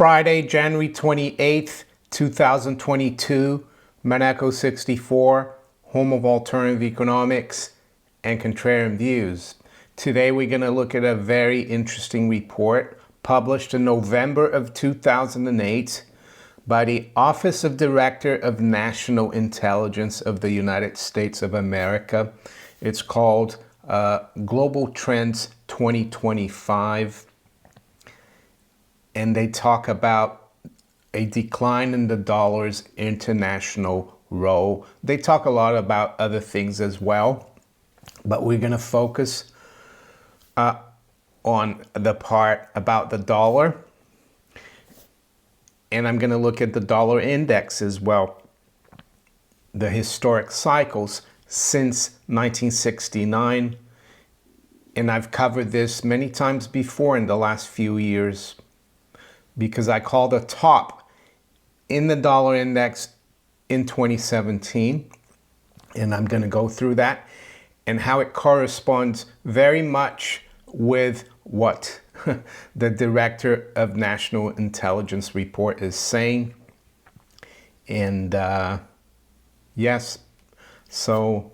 Friday, January 28th, 2022, Monaco 64, home of alternative economics and contrarian views. Today we're going to look at a very interesting report published in November of 2008 by the Office of Director of National Intelligence of the United States of America. It's called Global Trends 2025. And they talk about a decline in the dollar's international role. They talk a lot about other things as well, but we're going to focus on the part about the dollar. And I'm going to look at the dollar index as well, the historic cycles since 1969. And I've covered this many times before in the last few years, because I called a top in the dollar index in 2017. And I'm going to go through that and how it corresponds very much with what the Director of National Intelligence report is saying. And yes, so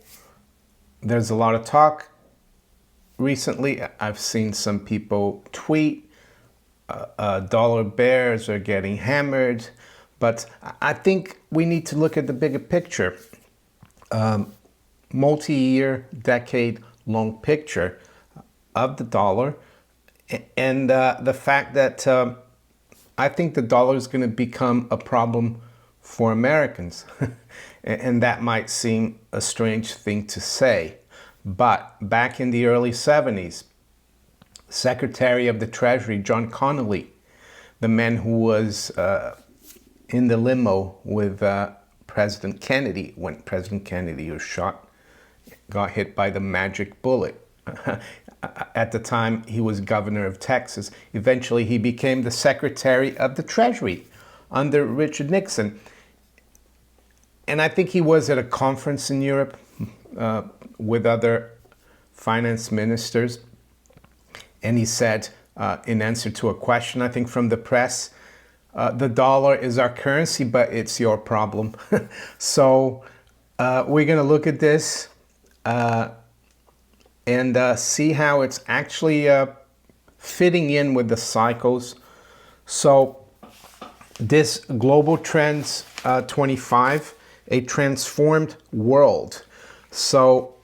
there's a lot of talk recently. I've seen some people tweet dollar bears are getting hammered, but I think we need to look at the bigger picture, multi-year, decade-long picture of the dollar, and the fact that I think the dollar is going to become a problem for Americans. And that might seem a strange thing to say, but back in the early 70s, Secretary of the Treasury, John Connolly, the man who was in the limo with President Kennedy when President Kennedy was shot, got hit by the magic bullet. At the time, he was governor of Texas. Eventually, he became the Secretary of the Treasury under Richard Nixon. And I think he was at a conference in Europe with other finance ministers. And he said, in answer to a question, I think from the press, the dollar is our currency, but it's your problem. So we're going to look at this and see how it's actually fitting in with the cycles. So this Global Trends 25, a transformed world. So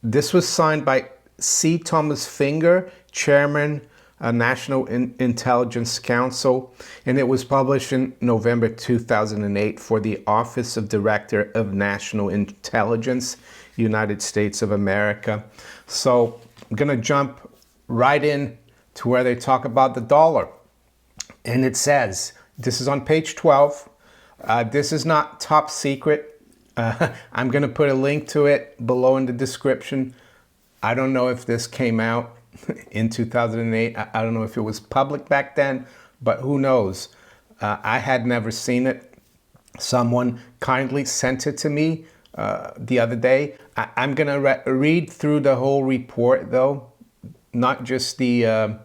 this was signed by C. Thomas Finger, Chairman, National Intelligence Council, and it was published in November 2008 for the Office of Director of National Intelligence, United States of America. So I'm going to jump right in to where they talk about the dollar. And it says, this is on page 12. This is not top secret. I'm going to put a link to it below in the description. I don't know if this came out in 2008. I don't know if it was public back then, but who knows? I had never seen it. Someone kindly sent it to me the other day. I'm going to read through the whole report, though, not just the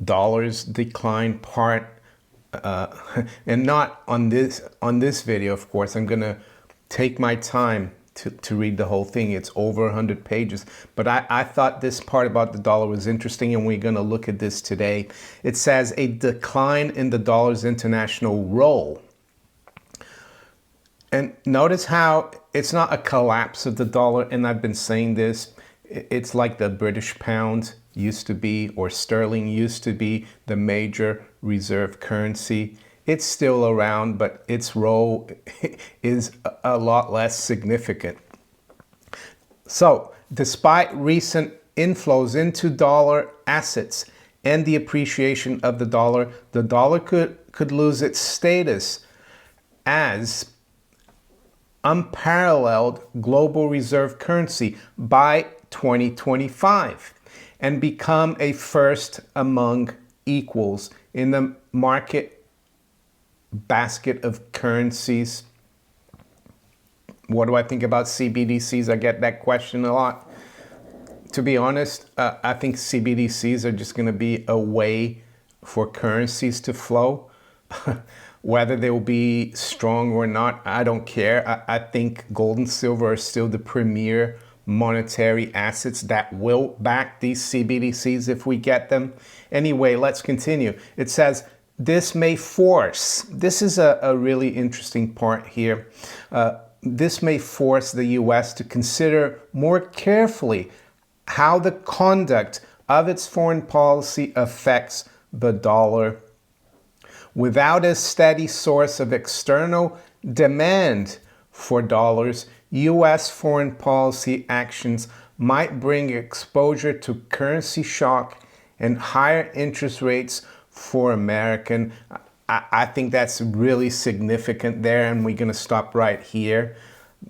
dollars decline part, and not on this video, of course. I'm going to take my time to read the whole thing. It's over 100 pages. But I thought this part about the dollar was interesting, and we're going to look at this today. It says a decline in the dollar's international role. And notice how it's not a collapse of the dollar, and I've been saying this. It's like the British pound used to be, or sterling used to be, the major reserve currency. It's still around, but its role is a lot less significant. So, despite recent inflows into dollar assets and the appreciation of the dollar could lose its status as unparalleled global reserve currency by 2025 and become a first among equals in the market basket of currencies. What do I think about CBDCs? I get that question a lot. To be honest, I think CBDCs are just going to be a way for currencies to flow. Whether they will be strong or not, I don't care. I think gold and silver are still the premier monetary assets that will back these CBDCs if we get them. Anyway, let's continue. It says, this may force, this is a really interesting part here. This may force the U.S. to consider more carefully how the conduct of its foreign policy affects the dollar. Without a steady source of external demand for dollars, U.S. foreign policy actions might bring exposure to currency shock and higher interest rates for American. I think that's really significant there, and we're going to stop right here.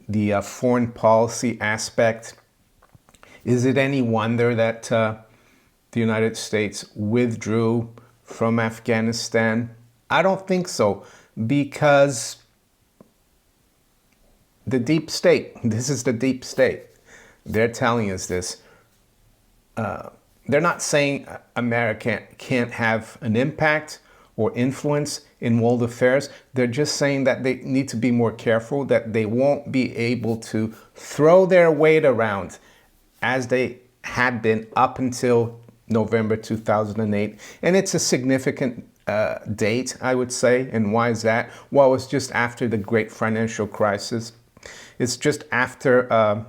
The foreign policy aspect. Is it any wonder that the United States withdrew from Afghanistan? I don't think so, because the deep state, this is the deep state, they're telling us this. They're not saying America can't have an impact or influence in world affairs. They're just saying that they need to be more careful, that they won't be able to throw their weight around as they had been up until November 2008. And it's a significant date, I would say. And why is that? Well, it's just after the great financial crisis. It's just after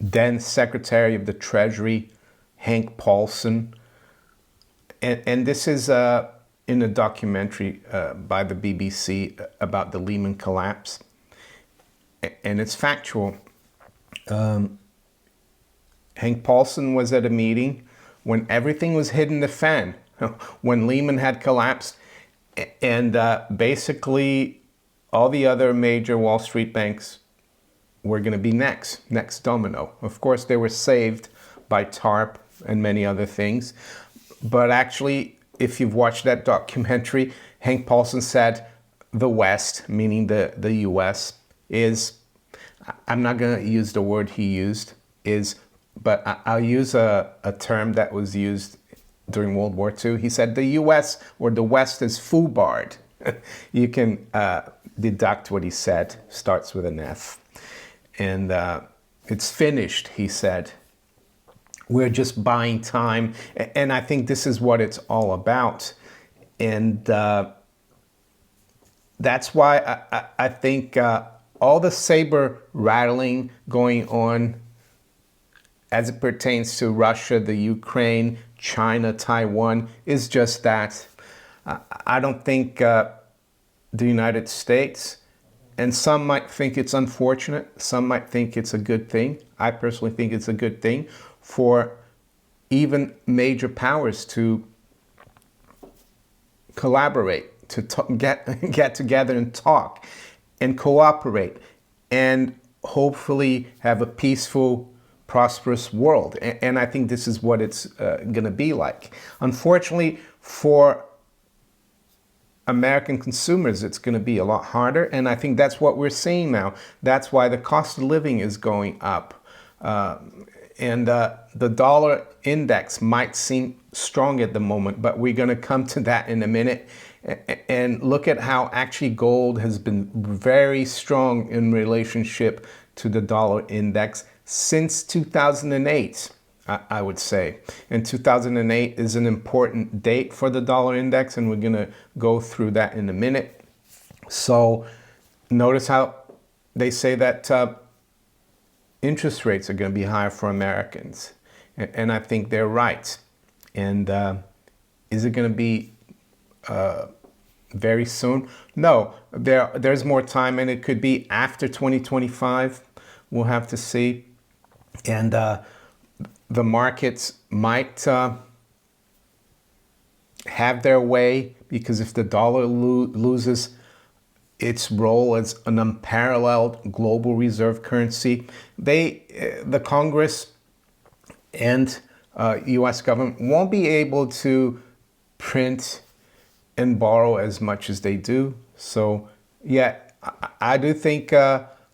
then Secretary of the Treasury, Hank Paulson, and this is in a documentary by the BBC about the Lehman collapse, and it's factual. Hank Paulson was at a meeting when everything was hitting the fan, when Lehman had collapsed, and basically all the other major Wall Street banks were going to be next domino. Of course, they were saved by TARP and many other things. But actually, if you've watched that documentary, Hank Paulson said the West, meaning the U.S., is, I'm not going to use the word he used, but I'll use a term that was used during World War II. He said the U.S. or the West is foobarred. You can deduct what he said, starts with an F. And it's finished, he said. We're just buying time. And I think this is what it's all about. And that's why I think all the saber rattling going on as it pertains to Russia, the Ukraine, China, Taiwan is just that. I don't think the United States, and some might think it's unfortunate, some might think it's a good thing. I personally think it's a good thing for even major powers to collaborate, to get together and talk and cooperate and hopefully have a peaceful, prosperous world. And I think this is what it's going to be like. Unfortunately, for American consumers, it's going to be a lot harder. And I think that's what we're seeing now. That's why the cost of living is going up. And the dollar index might seem strong at the moment, but we're going to come to that in a minute. And look at how actually gold has been very strong in relationship to the dollar index since 2008, I would say. And 2008 is an important date for the dollar index, and we're going to go through that in a minute. So notice how they say that interest rates are going to be higher for Americans. And I think they're right. And is it going to be very soon? No, there's more time, and it could be after 2025. We'll have to see. And the markets might have their way, because if the dollar loses its role as an unparalleled global reserve currency, the Congress and U.S. government won't be able to print and borrow as much as they do. So yeah, I do think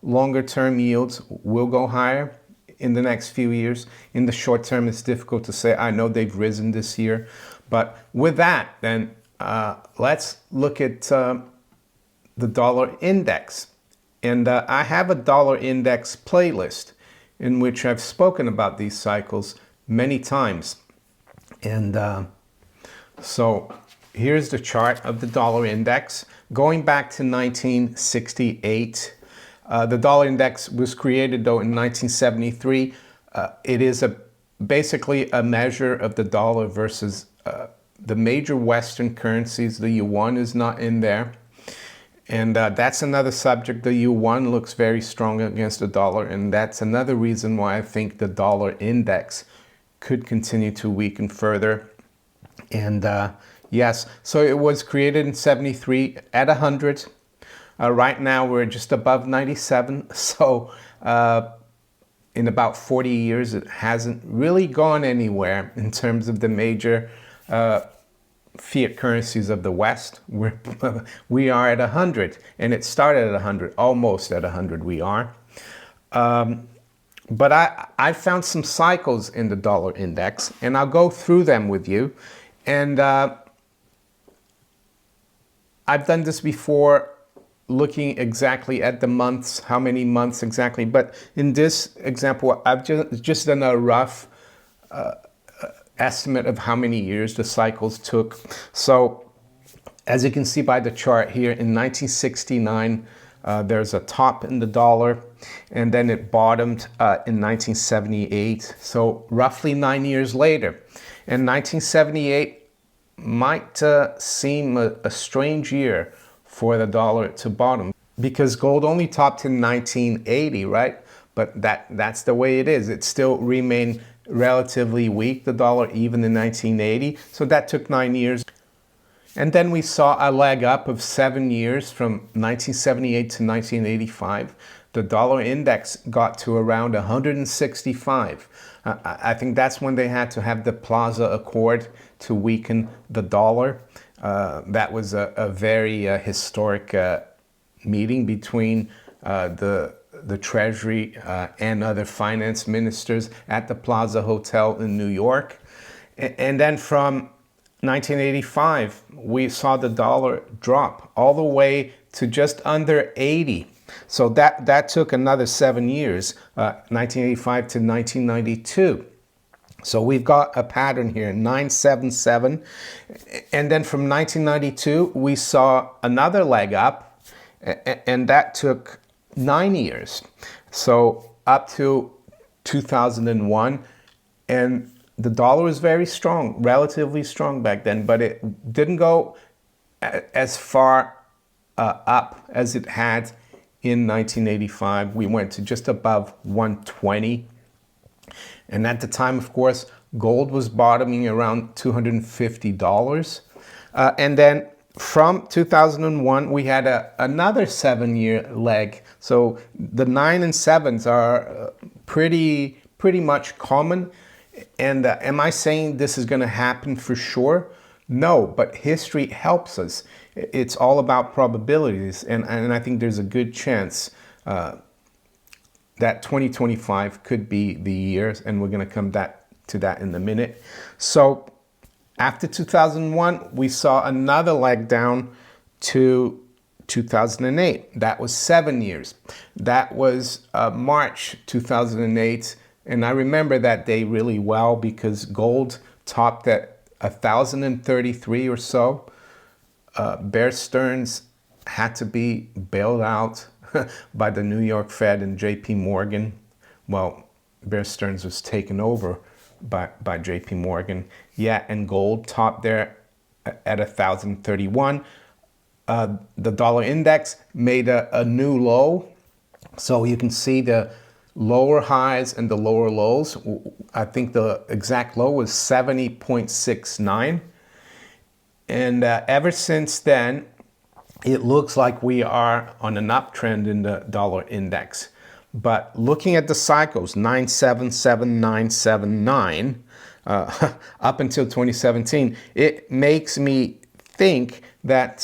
longer term yields will go higher in the next few years. In the short term, it's difficult to say. I know they've risen this year, But with that, then let's look at the dollar index. And I have a dollar index playlist in which I've spoken about these cycles many times. And so here's the chart of the dollar index. Going back to 1968, the dollar index was created though in 1973. It is basically a measure of the dollar versus the major Western currencies. The yuan is not in there. And that's another subject. The yuan looks very strong against the dollar, and that's another reason why I think the dollar index could continue to weaken further. And yes, so it was created in 73 at 100. Right now we're just above 97. So in about 40 years, it hasn't really gone anywhere in terms of the major fiat currencies of the West. We are at 100, and it started at 100, almost at 100 we are. But I found some cycles in the dollar index, and I'll go through them with you. And I've done this before, looking exactly at the months, how many months exactly. But in this example, I've just done a rough estimate of how many years the cycles took. So as you can see by the chart here, in 1969, there's a top in the dollar, and then it bottomed in 1978. So roughly 9 years later. And 1978 might seem a strange year for the dollar to bottom, because gold only topped in 1980, right? But that's the way it is. It still remained relatively weak, the dollar, even in 1980. So that took 9 years. And then we saw a leg up of 7 years from 1978 to 1985. The dollar index got to around 165. I think that's when they had to have the Plaza Accord to weaken the dollar. That was a very historic meeting between the Treasury and other finance ministers at the Plaza Hotel in New York. And then from 1985, we saw the dollar drop all the way to just under 80. So that took another 7 years, 1985 to 1992. So we've got a pattern here, 977. And then from 1992, we saw another leg up, and that took 9 years. So up to 2001. And the dollar was very strong, relatively strong back then, but it didn't go as far up as it had in 1985. We went to just above 120. And at the time, of course, gold was bottoming around $250. And then from 2001, we had another 7-year leg. So the 9 and 7s are pretty much common. And am I saying this is going to happen for sure? No, but history helps us. It's all about probabilities. And I think there's a good chance that 2025 could be the year, and we're going to come to that in a minute. So after 2001, we saw another leg down to 2008. That was 7 years. That was March 2008. And I remember that day really well because gold topped at 1,033 or so. Bear Stearns had to be bailed out by the New York Fed and JP Morgan. Well, Bear Stearns was taken over by JP Morgan. Yeah, and gold topped there at 1,031. The dollar index made a new low. So you can see the lower highs and the lower lows. I think the exact low was 70.69. And ever since then, it looks like we are on an uptrend in the dollar index. But looking at the cycles, 977, 979, up until 2017, it makes me think that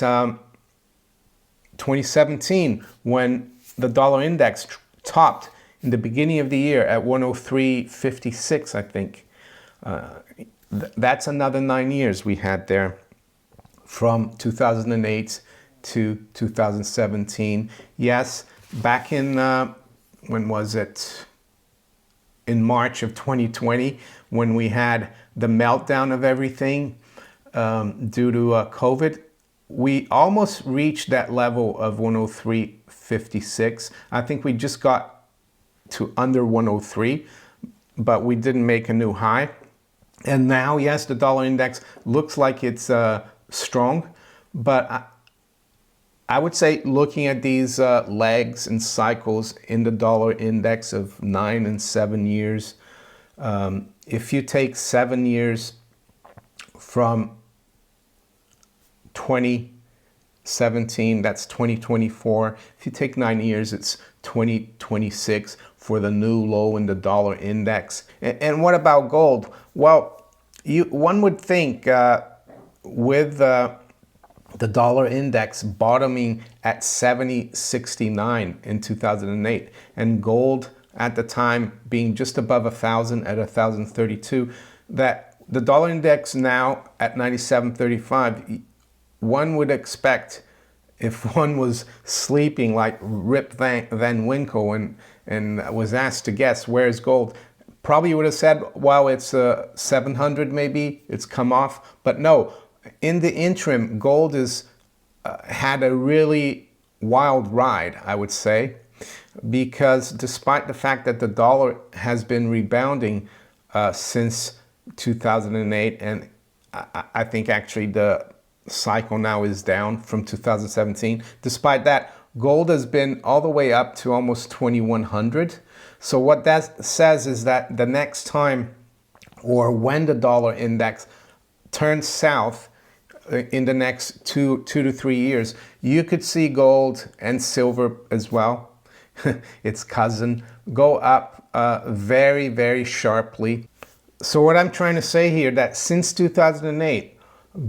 2017, when the dollar index topped in the beginning of the year at 103.56, I think. That's another 9 years we had there from 2008 to 2017. Yes, back in, when was it? In March of 2020, when we had the meltdown of everything due to COVID, we almost reached that level of 103.56. I think we just got to under 103, but we didn't make a new high. And now, yes, the dollar index looks like it's strong, but I would say looking at these legs and cycles in the dollar index of 9 and 7 years, if you take 7 years from 2017, that's 2024. If you take 9 years, it's 2026 for the new low in the dollar index. And what about gold? Well, one would think with the dollar index bottoming at 70.69 in 2008 and gold at the time being just above 1,000 at 1,032, that the dollar index now at 97.35, one would expect, if one was sleeping like Rip Van Winkle and was asked to guess where's gold, probably would have said, well, it's 700 maybe, it's come off. But no, in the interim, gold has had a really wild ride, I would say, because despite the fact that the dollar has been rebounding since 2008, and I think actually the cycle now is down from 2017, despite that, gold has been all the way up to almost 2,100. So what that says is that the next time, or when the dollar index turns south in the next two to 3 years, you could see gold and silver as well, its cousin, go up very, very sharply. So what I'm trying to say here, that since 2008,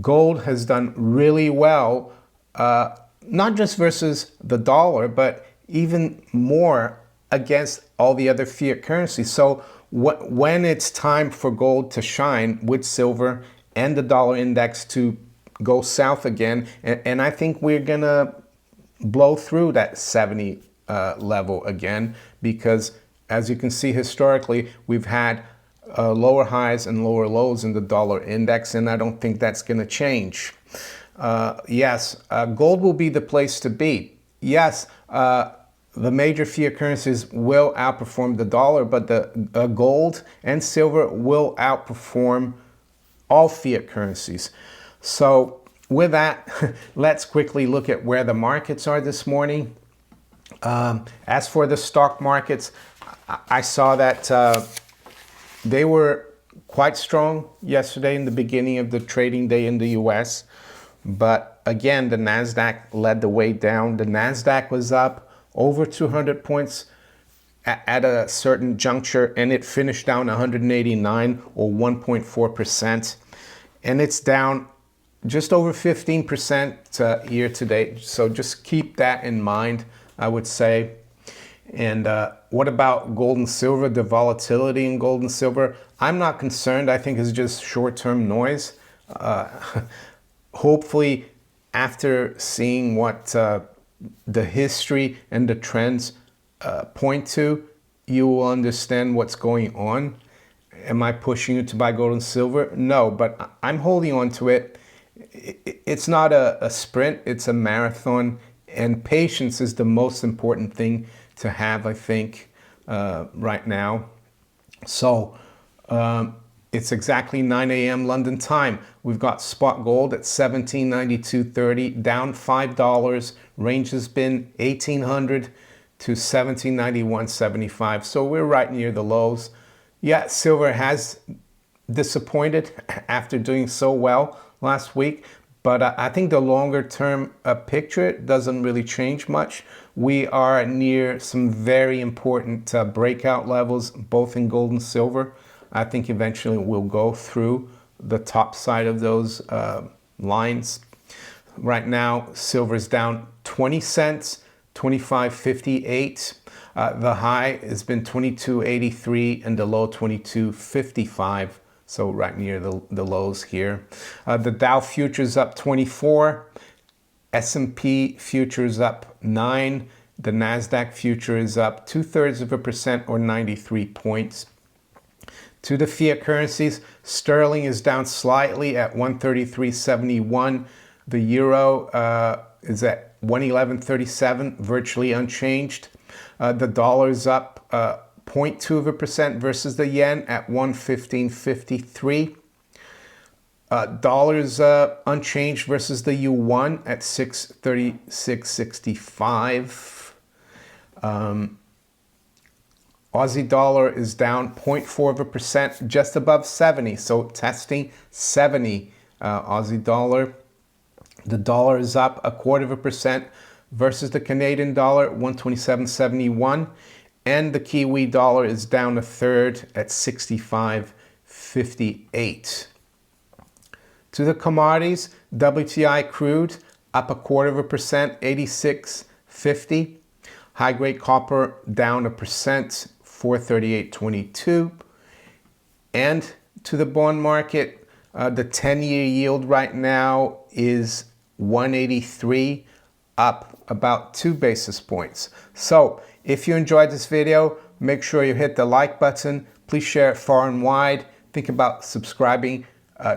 gold has done really well, not just versus the dollar, but even more against all the other fiat currencies. So when it's time for gold to shine with silver and the dollar index to go south again, and I think we're gonna blow through that 70 level again, because as you can see historically, we've had lower highs and lower lows in the dollar index, and I don't think that's going to change. Yes, gold will be the place to be. Yes, the major fiat currencies will outperform the dollar, but the gold and silver will outperform all fiat currencies. So with that, let's quickly look at where the markets are this morning. As for the stock markets, I saw that they were quite strong yesterday in the beginning of the trading day in the U.S. But again, the NASDAQ led the way down. The NASDAQ was up over 200 points at a certain juncture, and it finished down 189 or 1.4%. And it's down just over 15% year to date. So just keep that in mind, I would say. And what about gold and silver, the volatility in gold and silver? I'm not concerned. I think it's just short-term noise. Hopefully, after seeing what the history and the trends point to, you will understand what's going on. Am I pushing you to buy gold and silver? No, but I'm holding on to it. It's not a sprint, it's a marathon, and patience is the most important thing to have, I think, right now. So it's exactly 9 a.m. London time. We've got spot gold at $1792.30, down $5. Range has been 1800 to 1791.75. So we're right near the lows. Yeah, silver has disappointed after doing so well last week, but I think the longer term picture doesn't really change much. We are near some very important breakout levels, both in gold and silver. I think eventually we'll go through the top side of those lines. Right now, silver's down 20 cents, 25.58. The high has been 22.83 and the low 22.55. So right near the lows here. The Dow futures up 24. S&P futures up 9. The NASDAQ future is up 0.2% or 93 points. To the fiat currencies, sterling is down slightly at 133.71. The euro is at 111.37, virtually unchanged. The dollar is up 0.2% versus the yen at 115.53. Dollars unchanged versus the yuan at 636.65. Aussie dollar is down 0.4%, just above 70. So testing 70 Aussie dollar. The dollar is up 0.25% versus the Canadian dollar, 127.71. And the Kiwi dollar is down 1/3 at 65.58. To the commodities, WTI crude up 0.25%, 86.50. High-grade copper down 1%, 438.22. And to the bond market, the 10-year yield right now is 183, up about 2 basis points. So if you enjoyed this video, make sure you hit the like button. Please share it far and wide. Think about subscribing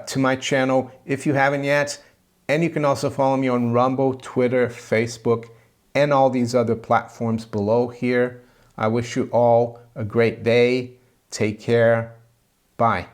to my channel if you haven't yet. And you can also follow me on Rumble, Twitter, Facebook, and all these other platforms below here. I wish you all a great day. Take care. Bye.